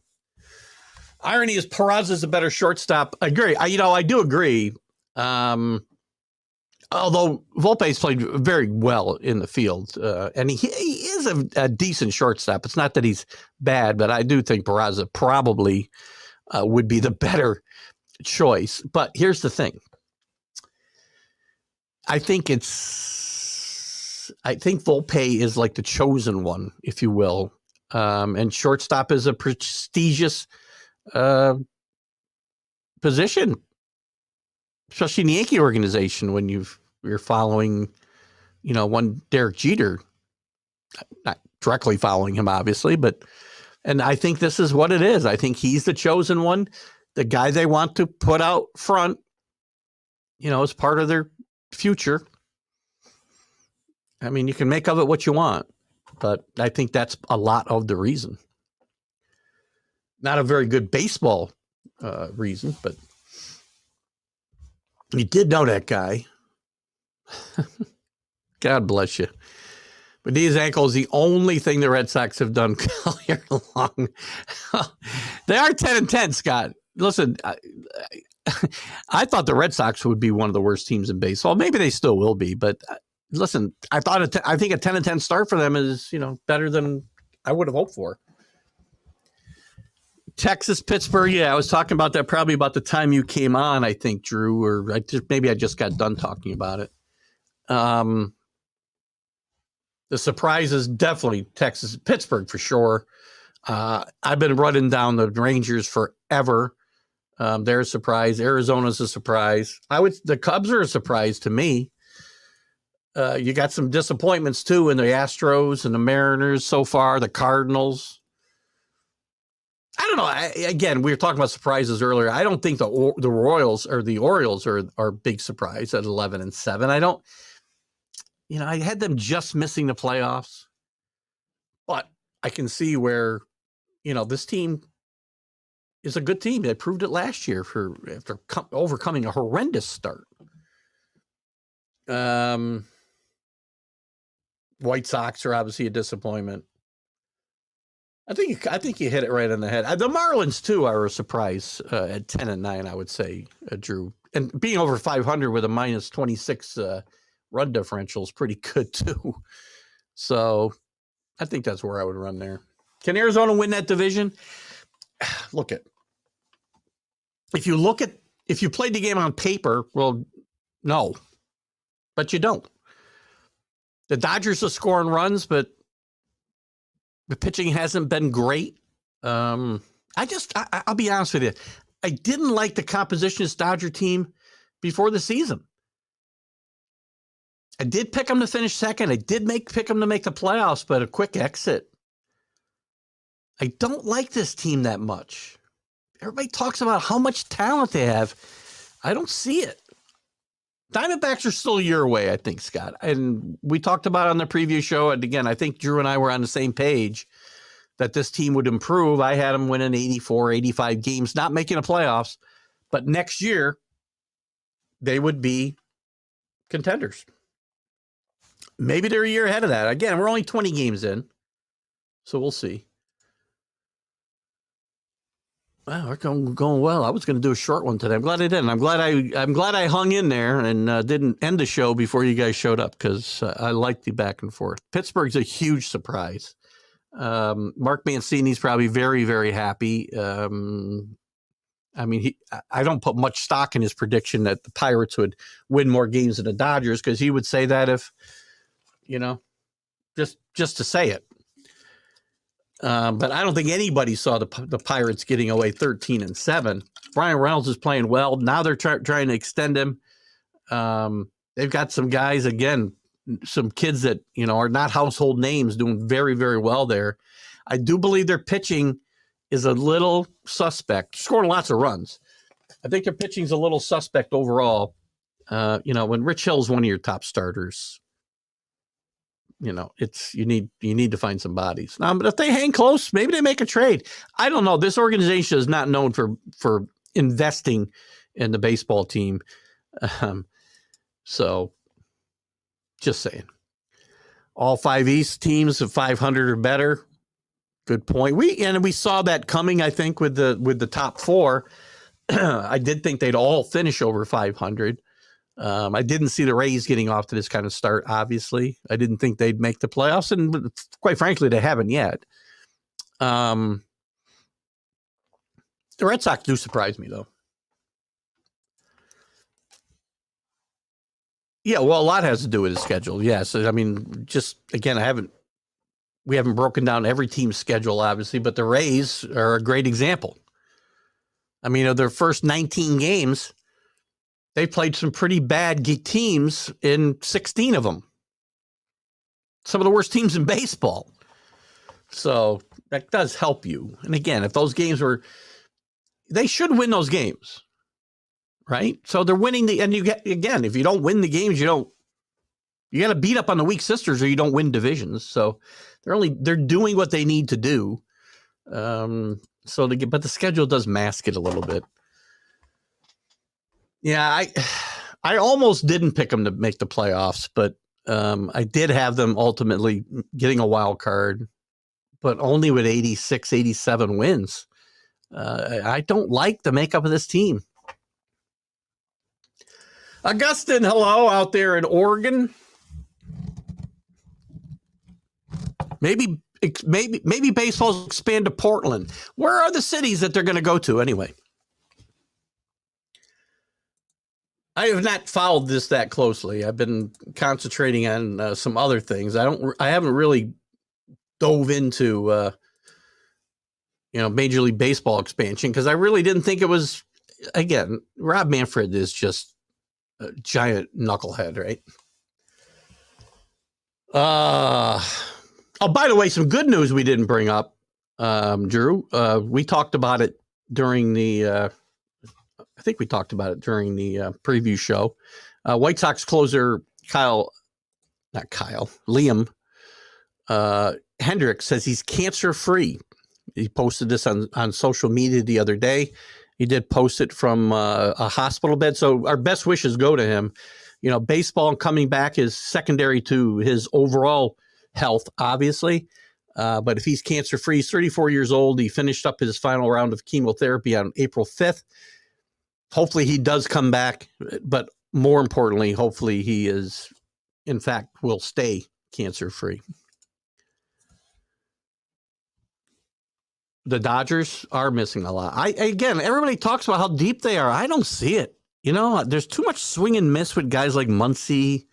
Irony is Peraza's a better shortstop. I agree. I do agree. Although Volpe's played very well in the field, and he is a decent shortstop. It's not that he's bad, but I do think Peraza probably would be the better choice. But here's the thing. I think Volpe is like the chosen one, if you will. And shortstop is a prestigious position, especially in the Yankee organization when you're following, one Derek Jeter, not directly following him, obviously, and I think this is what it is. I think he's the chosen one, the guy they want to put out front, as part of their future. I mean, you can make of it what you want, but I think that's a lot of the reason. Not a very good baseball reason, but you did know that guy. God bless you. But Adia's ankle is the only thing the Red Sox have done all year long. They are 10-10, Scott. Listen, I thought the Red Sox would be one of the worst teams in baseball. Maybe they still will be, but listen, I think a 10-10 start for them is, better than I would have hoped for. Texas, Pittsburgh. Yeah, I was talking about that probably about the time you came on, I think, Drew, or maybe I just got done talking about it. The surprise is definitely Texas, Pittsburgh for sure. I've been running down the Rangers forever. They're a surprise. Arizona's a surprise. The Cubs are a surprise to me. You got some disappointments too in the Astros and the Mariners so far. The Cardinals. I don't know. Again, we were talking about surprises earlier. I don't think the Royals or the Orioles are a big surprise at 11-7. I don't. I had them just missing the playoffs, but I can see where, this team is a good team. They proved it last year after overcoming a horrendous start. White Sox are obviously a disappointment. I think you hit it right on the head. The Marlins too are a surprise at 10-9. I would say, Drew, and being over 500 with a minus 26 run differential is pretty good too. So I think that's where I would run there. Can Arizona win that division? If you played the game on paper, well, no, but you don't. The Dodgers are scoring runs, but the pitching hasn't been great. I'll be honest with you. I didn't like the composition of this Dodger team before the season. I did pick them to finish second. I did pick them to make the playoffs, but a quick exit. I don't like this team that much. Everybody talks about how much talent they have. I don't see it. Diamondbacks are still a year away, I think, Scott. And we talked about it on the preview show. And again, I think Drew and I were on the same page that this team would improve. I had them winning 84, 85 games, not making the playoffs. But next year, they would be contenders. Maybe they're a year ahead of that. Again, we're only 20 games in, so we'll see. Wow, we're going well. I was going to do a short one today. I'm glad I didn't. I'm glad I hung in there and didn't end the show before you guys showed up because I like the back and forth. Pittsburgh's a huge surprise. Mark Mancini's probably very, very happy. I mean, I don't put much stock in his prediction that the Pirates would win more games than the Dodgers because he would say that if, just to say it. But I don't think anybody saw the Pirates getting away 13-7. Brian Reynolds is playing well. Now they're trying to extend him. They've got some guys, again, some kids that, are not household names doing very, very well there. I do believe their pitching is a little suspect, scoring lots of runs. I think their pitching is a little suspect overall. When Rich Hill's one of your top starters, it's you need to find some bodies. But if they hang close, maybe they make a trade. I don't know. This organization is not known for investing in the baseball team. So just saying. All 5 East teams of 500 or better. Good point. We saw that coming, I think, with the top 4. I did think they'd all finish over 500. I didn't see the Rays getting off to this kind of start, obviously. I didn't think they'd make the playoffs, and quite frankly, they haven't yet. The Red Sox do surprise me, though. Yeah, well, a lot has to do with the schedule. Yes, I mean, just again, we haven't broken down every team's schedule, obviously, but the Rays are a great example. I mean, of their first 19 games, they played some pretty bad teams in 16 of them. Some of the worst teams in baseball. So that does help you. And again, if those games they should win those games, right? So they're winning and if you don't win the games, you got to beat up on the weak sisters or you don't win divisions. So they're doing what they need to do. But the schedule does mask it a little bit. Yeah, I almost didn't pick them to make the playoffs, but I did have them ultimately getting a wild card, but only with 86, 87 wins. I don't like the makeup of this team. Augustine, hello, out there in Oregon. Maybe baseball's expand to Portland. Where are the cities that they're going to go to anyway? I have not followed this that closely. I've been concentrating on some other things. I haven't really dove into Major League Baseball expansion because I really didn't think it was. Again, Rob Manfred is just a giant knucklehead, right? Oh, by the way, some good news we didn't bring up, Drew. We talked about it during the. I think we talked about it during the preview show. White Sox closer Liam Hendricks says he's cancer-free. He posted this on social media the other day. He did post it from a hospital bed. So our best wishes go to him. Baseball coming back is secondary to his overall health, obviously. But if he's cancer-free, he's 34 years old. He finished up his final round of chemotherapy on April 5th. Hopefully he does come back, but more importantly, hopefully he will stay cancer-free. The Dodgers are missing a lot. Again, everybody talks about how deep they are. I don't see it. There's too much swing and miss with guys like Muncy.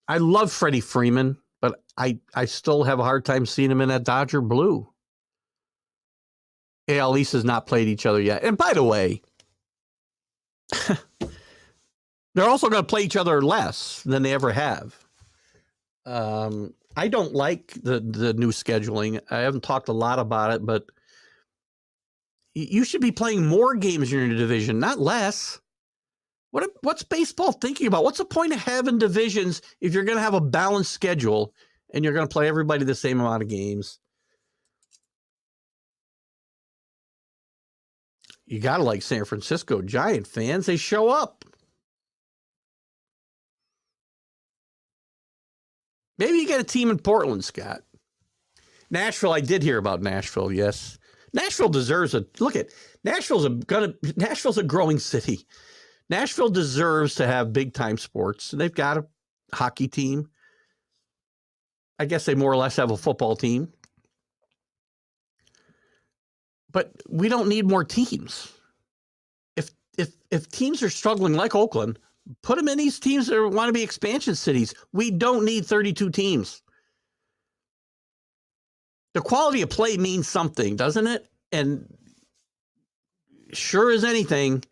I love Freddie Freeman, but I still have a hard time seeing him in that Dodger blue. AL East has not played each other yet. And by the way, they're also going to play each other less than they ever have. I don't like the new scheduling. I haven't talked a lot about it, but you should be playing more games in your division, not less. What's baseball thinking about? What's the point of having divisions if you're going to have a balanced schedule and you're going to play everybody the same amount of games? You got to like San Francisco Giant fans. They show up. Maybe you get a team in Portland, Scott. Nashville, I did hear about Nashville, yes. Nashville deserves a look at Nashville's a growing city. Nashville deserves to have big time sports. They've got a hockey team. I guess they more or less have a football team. But we don't need more teams. If teams are struggling like Oakland, put them in these teams that want to be expansion cities. We don't need 32 teams. The quality of play means something, doesn't it? And sure as anything,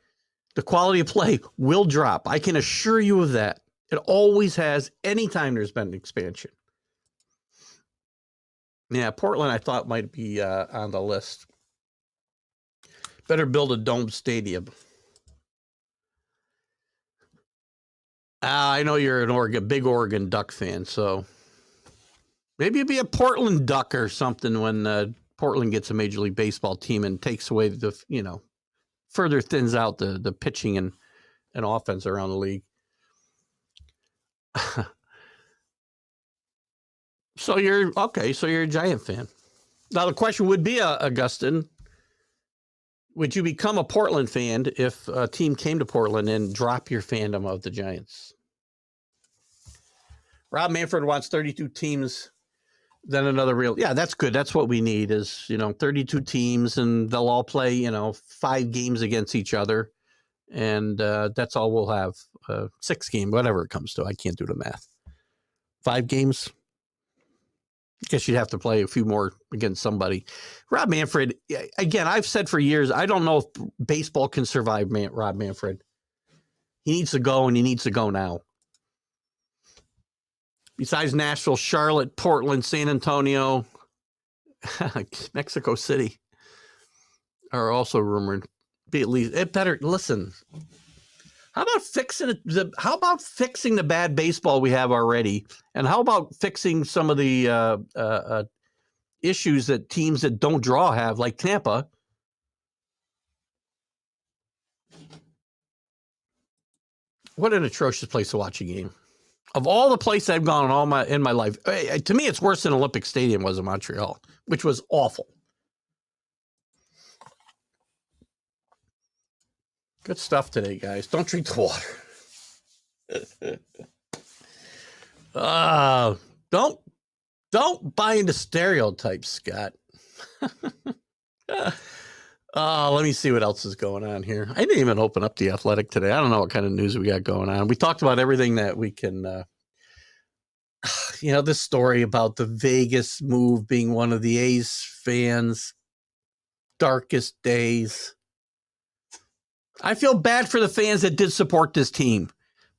the quality of play will drop. I can assure you of that. It always has anytime there's been an expansion. Yeah, Portland I thought might be on the list. Better build a domed stadium. I know you're an big Oregon Duck fan, so maybe you'd be a Portland Duck or something when Portland gets a Major League Baseball team and takes away further thins out the pitching and offense around the league. So you're a Giant fan. Now the question would be, Augustin, would you become a Portland fan if a team came to Portland and drop your fandom of the Giants? Rob Manfred wants 32 teams, then another real. Yeah, that's good. That's what we need is, 32 teams, and they'll all play, 5 games against each other. And that's all we'll have. 6 games, whatever it comes to. I can't do the math. 5 games. I guess you'd have to play a few more against somebody. Rob Manfred, again, I've said for years, I don't know if baseball can survive Rob Manfred. He needs to go, and he needs to go now. Besides Nashville, Charlotte, Portland, San Antonio, Mexico City are also rumored. Be at least it better listen. How about fixing the bad baseball we have already? And how about fixing some of the issues that teams that don't draw have, like Tampa? What an atrocious place to watch a game. Of all the places I've gone in my life, to me, it's worse than Olympic Stadium was in Montreal, which was awful. Good stuff today, guys. Don't drink the water. Don't buy into stereotypes, Scott. Let me see what else is going on here. I didn't even open up The Athletic today. I don't know what kind of news we got going on. We talked about everything that we can, this story about the Vegas move being one of the A's fans' darkest days. I feel bad for the fans that did support this team,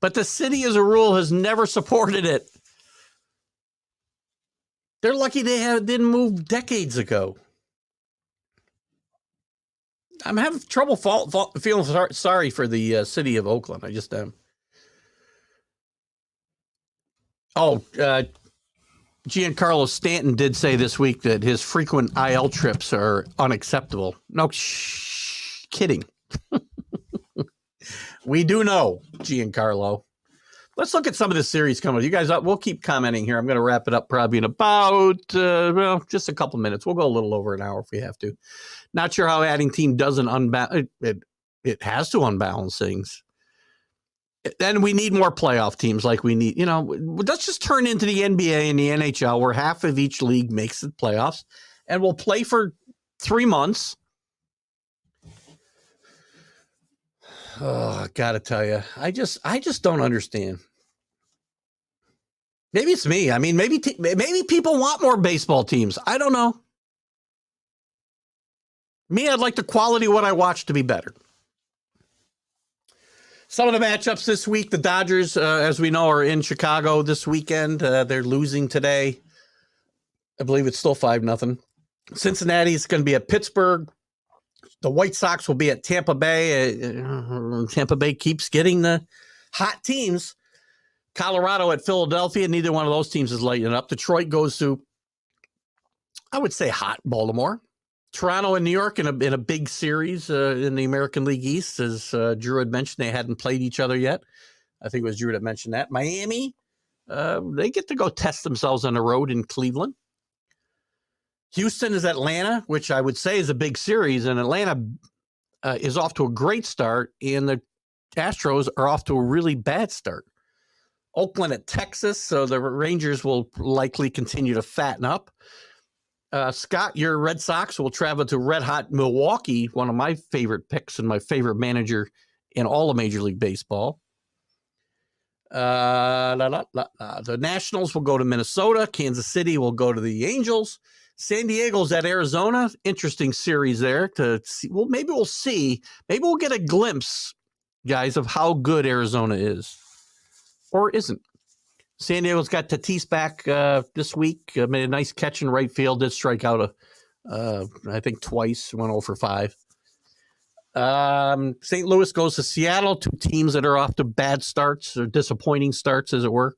but the city as a rule has never supported it. They're lucky they didn't move decades ago. I'm having trouble feeling sorry for the city of Oakland. I just am. Giancarlo Stanton did say this week that his frequent IL trips are unacceptable. No, kidding. We do know, Giancarlo. Let's look at some of the series coming. You guys, we'll keep commenting here. I'm going to wrap it up probably in about, just a couple minutes. We'll go a little over an hour if we have to. Not sure how adding team doesn't unbalance. It has to unbalance things. Then we need more playoff teams like we need. Let's just turn into the NBA and the NHL where half of each league makes the playoffs, and we'll play for 3 months. Oh, I gotta tell you, I just don't understand. Maybe it's me. I mean, maybe people want more baseball teams. I don't know. Me, I'd like the quality of what I watch to be better. Some of the matchups this week, the Dodgers, as we know, are in Chicago this weekend. They're losing today. I believe it's still 5-0. Cincinnati is going to be at Pittsburgh. The White Sox will be at Tampa Bay. Tampa Bay keeps getting the hot teams. Colorado at Philadelphia. Neither one of those teams is lighting up. Detroit goes to, I would say, hot Baltimore. Toronto and New York in a big series in the American League East. As Drew had mentioned, they hadn't played each other yet. I think it was Drew that mentioned that. Miami, they get to go test themselves on the road in Cleveland. Houston is Atlanta, which I would say is a big series, and Atlanta is off to a great start, and the Astros are off to a really bad start. Oakland at Texas, so the Rangers will likely continue to fatten up. Scott, your Red Sox will travel to red-hot Milwaukee, one of my favorite picks and my favorite manager in all of Major League Baseball. The Nationals will go to Minnesota. Kansas City will go to the Angels. San Diego's at Arizona. Interesting series there to see. Well, maybe we'll see. Maybe we'll get a glimpse, guys, of how good Arizona is or isn't. San Diego's got Tatis back this week. Made a nice catch in right field. Did strike out I think twice. Went 0 for 5. St. Louis goes to Seattle. Two teams that are off to bad starts or disappointing starts, as it were.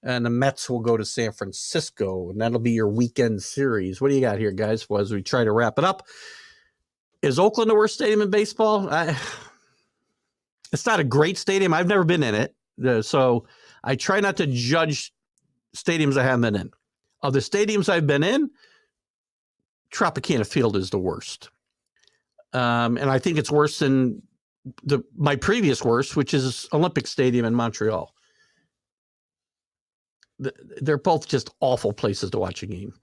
And the Mets will go to San Francisco, and that'll be your weekend series. What do you got here, guys, as we try to wrap it up? Is Oakland the worst stadium in baseball? It's not a great stadium. I've never been in it, so I try not to judge stadiums I haven't been in. Of the stadiums I've been in, Tropicana Field is the worst. And I think it's worse than my previous worst, which is Olympic Stadium in Montreal. They're both just awful places to watch a game.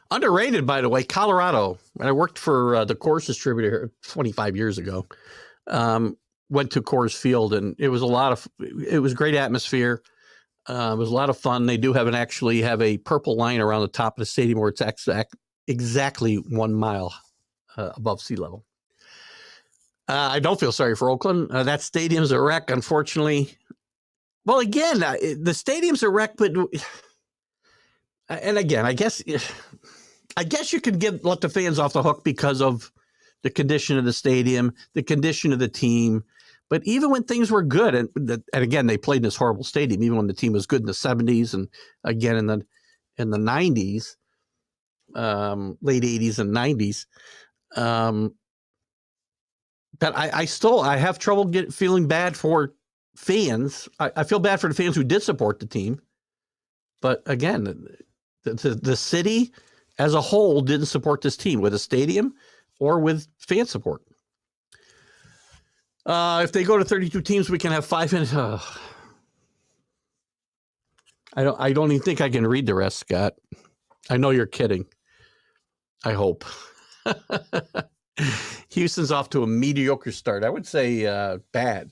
Underrated, by the way, Colorado. I worked for the Coors distributor 25 years ago. Went to Coors Field, and it was it was great atmosphere. It was a lot of fun. They do actually have a purple line around the top of the stadium where it's exactly 1 mile above sea level. I don't feel sorry for Oakland. That stadium's a wreck, unfortunately. Well, again, the stadium's a wreck, but and again, I guess you could let the fans off the hook because of the condition of the stadium, the condition of the team. But even when things were good, and again, they played in this horrible stadium, even when the team was good in the 70s and again in the 90s, late 80s and 90s. But I have trouble feeling bad for fans. I feel bad for the fans who did support the team. But again, the city as a whole didn't support this team with a stadium or with fan support. If they go to 32 teams, we can have 5 minutes. I don't even think I can read the rest, Scott. I know you're kidding. I hope. Houston's off to a mediocre start. I would say bad.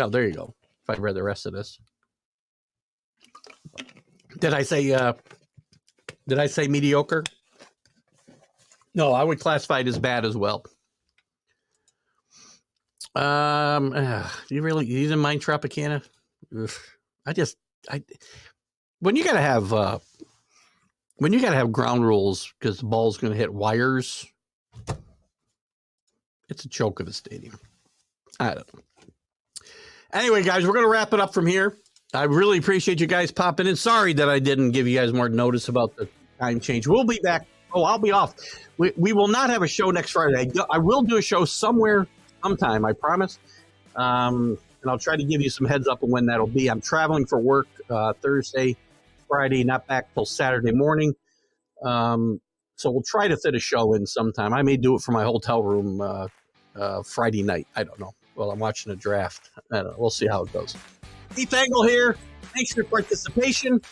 Oh, there you go. If I read the rest of this. Did I say mediocre? No, I would classify it as bad as well. You didn't mind Tropicana? When you gotta have ground rules because the ball's gonna hit wires, it's a choke of a stadium. I don't know. Anyway, guys, we're gonna wrap it up from here. I really appreciate you guys popping in. Sorry that I didn't give you guys more notice about the time change. We'll be back. Oh, I'll be off. We will not have a show next Friday. I will do a show sometime, I promise. And I'll try to give you some heads up on when that'll be. I'm traveling for work Thursday, Friday, not back till Saturday morning. So we'll try to fit a show in sometime. I may do it from my hotel room Friday night. I don't know. Well, I'm watching a draft. I don't know. We'll see how it goes. Keith Engle here. Thanks for your participation.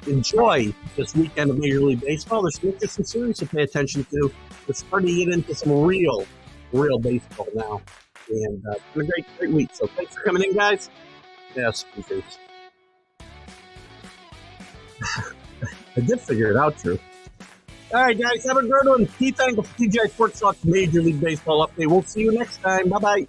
Enjoy this weekend of Major League Baseball. There's some interesting series to pay attention to. We're starting to get into some real baseball now. And it's been a great week. So thanks for coming in, guys. Yes, I did figure it out, too. All right, guys, have a good one. Keith Engle, TGI Sports Talk Major League Baseball update. We'll see you next time. Bye-bye.